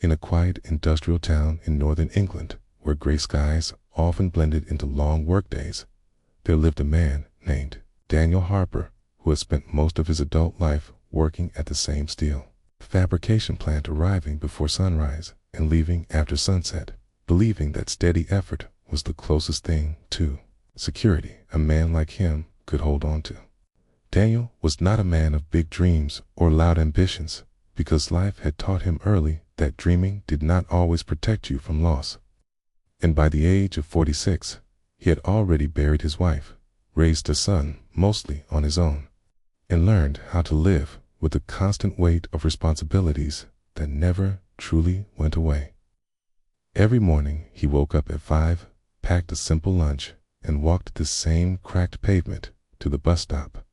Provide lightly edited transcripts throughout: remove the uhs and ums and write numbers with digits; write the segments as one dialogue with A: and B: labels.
A: In a quiet industrial town in northern England, where gray skies often blended into long workdays, there lived a man named Daniel Harper, who had spent most of his adult life working at the same steel fabrication plant, arriving before sunrise and leaving after sunset, believing that steady effort was the closest thing to security a man like him could hold on to. Daniel was not a man of big dreams or loud ambitions, because life had taught him early that dreaming did not always protect you from loss. And by the age of 46, he had already buried his wife, raised a son mostly on his own, and learned how to live with the constant weight of responsibilities that never truly went away. Every morning he woke up at 5, packed a simple lunch, and walked the same cracked pavement to the bus stop,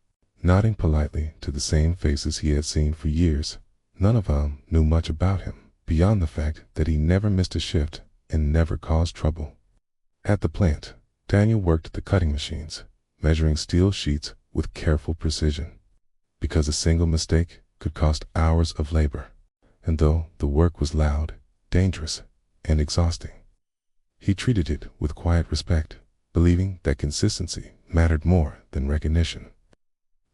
A: nodding politely to the same faces he had seen for years, none of whom knew much about him, beyond the fact that he never missed a shift and never caused trouble. At the plant, Daniel worked the cutting machines, measuring steel sheets with careful precision, because a single mistake could cost hours of labor. And though the work was loud, dangerous, and exhausting, he treated it with quiet respect, believing that consistency mattered more than recognition.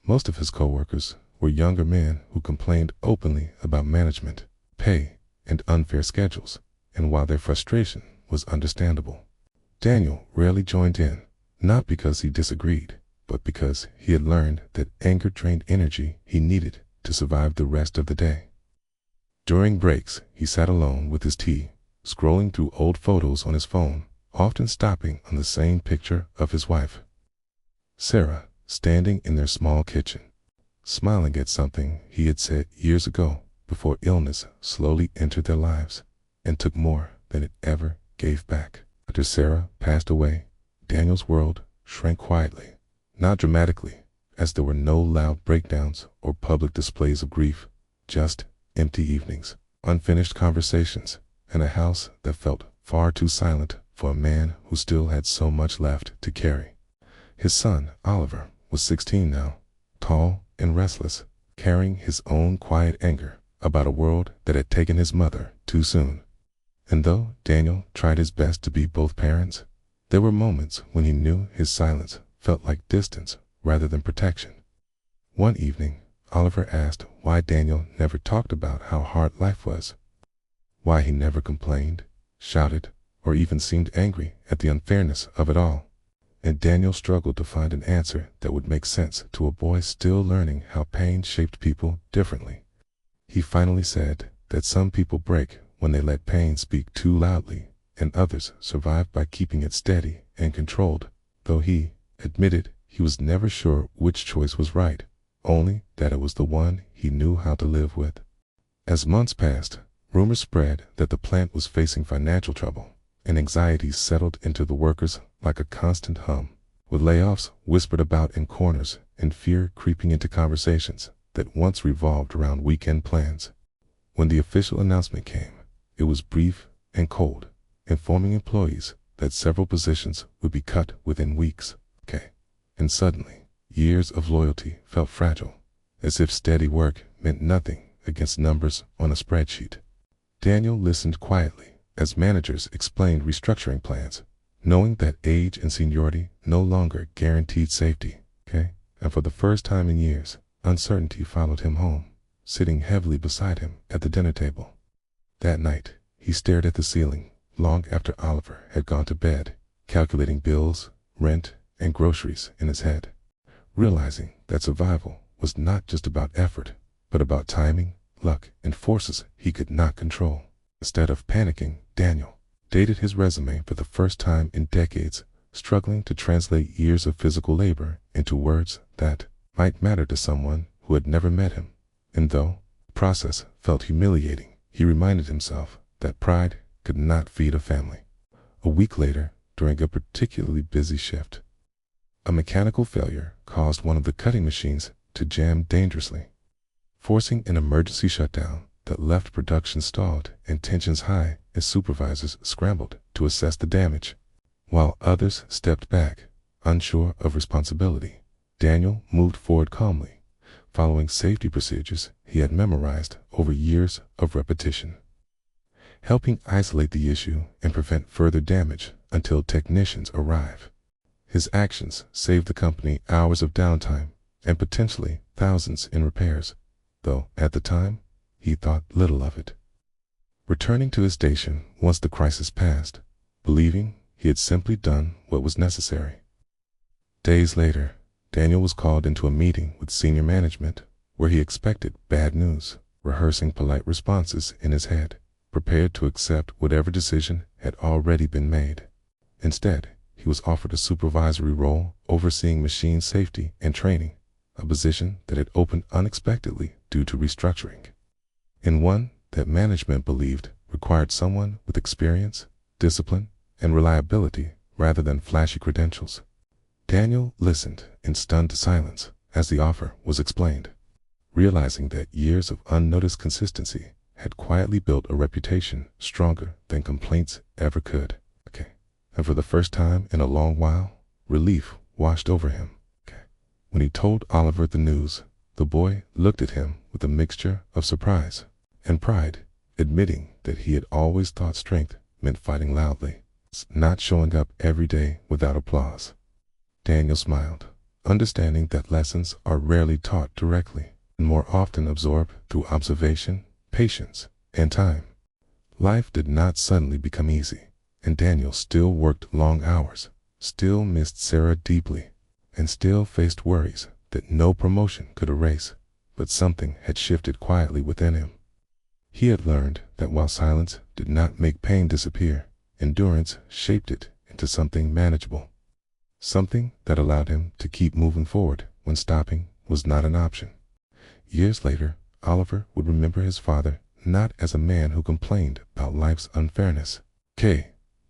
A: Most of his co-workers were younger men who complained openly about management, pay, and unfair schedules, and while their frustration was understandable, Daniel rarely joined in, not because he disagreed, but because he had learned that anger drained energy he needed to survive the rest of the day. During breaks, he sat alone with his tea, scrolling through old photos on his phone, often stopping on the same picture of his wife, Sarah, standing in their small kitchen, smiling at something he had said years ago before illness slowly entered their lives and took more than it ever gave back. After Sarah passed away, Daniel's world shrank quietly, not dramatically, as there were no loud breakdowns or public displays of grief, just empty evenings, unfinished conversations, and a house that felt far too silent for a man who still had so much left to carry. His son, Oliver, was 16 now, tall and restless, carrying his own quiet anger about a world that had taken his mother too soon. And though Daniel tried his best to be both parents, there were moments when he knew his silence felt like distance rather than protection. One evening, Oliver asked why Daniel never talked about how hard life was, why he never complained, shouted, or even seemed angry at the unfairness of it all. And Daniel struggled to find an answer that would make sense to a boy still learning how pain shaped people differently. He finally said that some people break when they let pain speak too loudly, and others survive by keeping it steady and controlled, though he admitted he was never sure which choice was right, only that it was the one he knew how to live with. As months passed, rumors spread that the plant was facing financial trouble, and anxiety settled into the workers like a constant hum, with layoffs whispered about in corners and fear creeping into conversations that once revolved around weekend plans. When the official announcement came, it was brief and cold, informing employees that several positions would be cut within weeks. And suddenly, years of loyalty felt fragile, as if steady work meant nothing against numbers on a spreadsheet. Daniel listened quietly as managers explained restructuring plans, knowing that age and seniority no longer guaranteed safety. And for the first time in years, uncertainty followed him home, sitting heavily beside him at the dinner table. That night, he stared at the ceiling long after Oliver had gone to bed, calculating bills, rent, and groceries in his head, realizing that survival was not just about effort, but about timing, luck, and forces he could not control. Instead of panicking, Daniel dated his resume for the first time in decades, struggling to translate years of physical labor into words that might matter to someone who had never met him. And though the process felt humiliating, he reminded himself that pride could not feed a family. A week later, during a particularly busy shift, a mechanical failure caused one of the cutting machines to jam dangerously, forcing an emergency shutdown that left production stalled and tensions high as supervisors scrambled to assess the damage. While others stepped back, unsure of responsibility, Daniel moved forward calmly, following safety procedures he had memorized over years of repetition. helping isolate the issue and prevent further damage until technicians arrive. His actions saved the company hours of downtime and potentially thousands in repairs, though at the time he thought little of it. Returning to his station once the crisis passed, believing he had simply done what was necessary. Days later, Daniel was called into a meeting with senior management where he expected bad news, rehearsing polite responses in his head, prepared to accept whatever decision had already been made. Instead, he was offered a supervisory role overseeing machine safety and training, a position that had opened unexpectedly due to restructuring, and one that management believed required someone with experience, discipline, and reliability rather than flashy credentials. Daniel listened in stunned silence as the offer was explained, realizing that years of unnoticed consistency had quietly built a reputation stronger than complaints ever could. And for the first time in a long while, relief washed over him. When he told Oliver the news, the boy looked at him with a mixture of surprise and pride, admitting that he had always thought strength meant fighting loudly, not showing up every day without applause. Daniel smiled, understanding that lessons are rarely taught directly and more often absorbed through observation, patience, and time. Life did not suddenly become easy, and Daniel still worked long hours, still missed Sarah deeply, and still faced worries that no promotion could erase, but something had shifted quietly within him. He had learned that while silence did not make pain disappear, endurance shaped it into something manageable, something that allowed him to keep moving forward when stopping was not an option. Years later, Oliver would remember his father not as a man who complained about life's unfairness,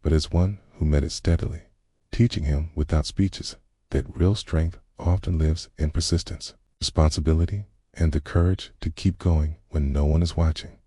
A: but as one who met it steadily, teaching him without speeches that real strength often lives in persistence, responsibility, and the courage to keep going when no one is watching.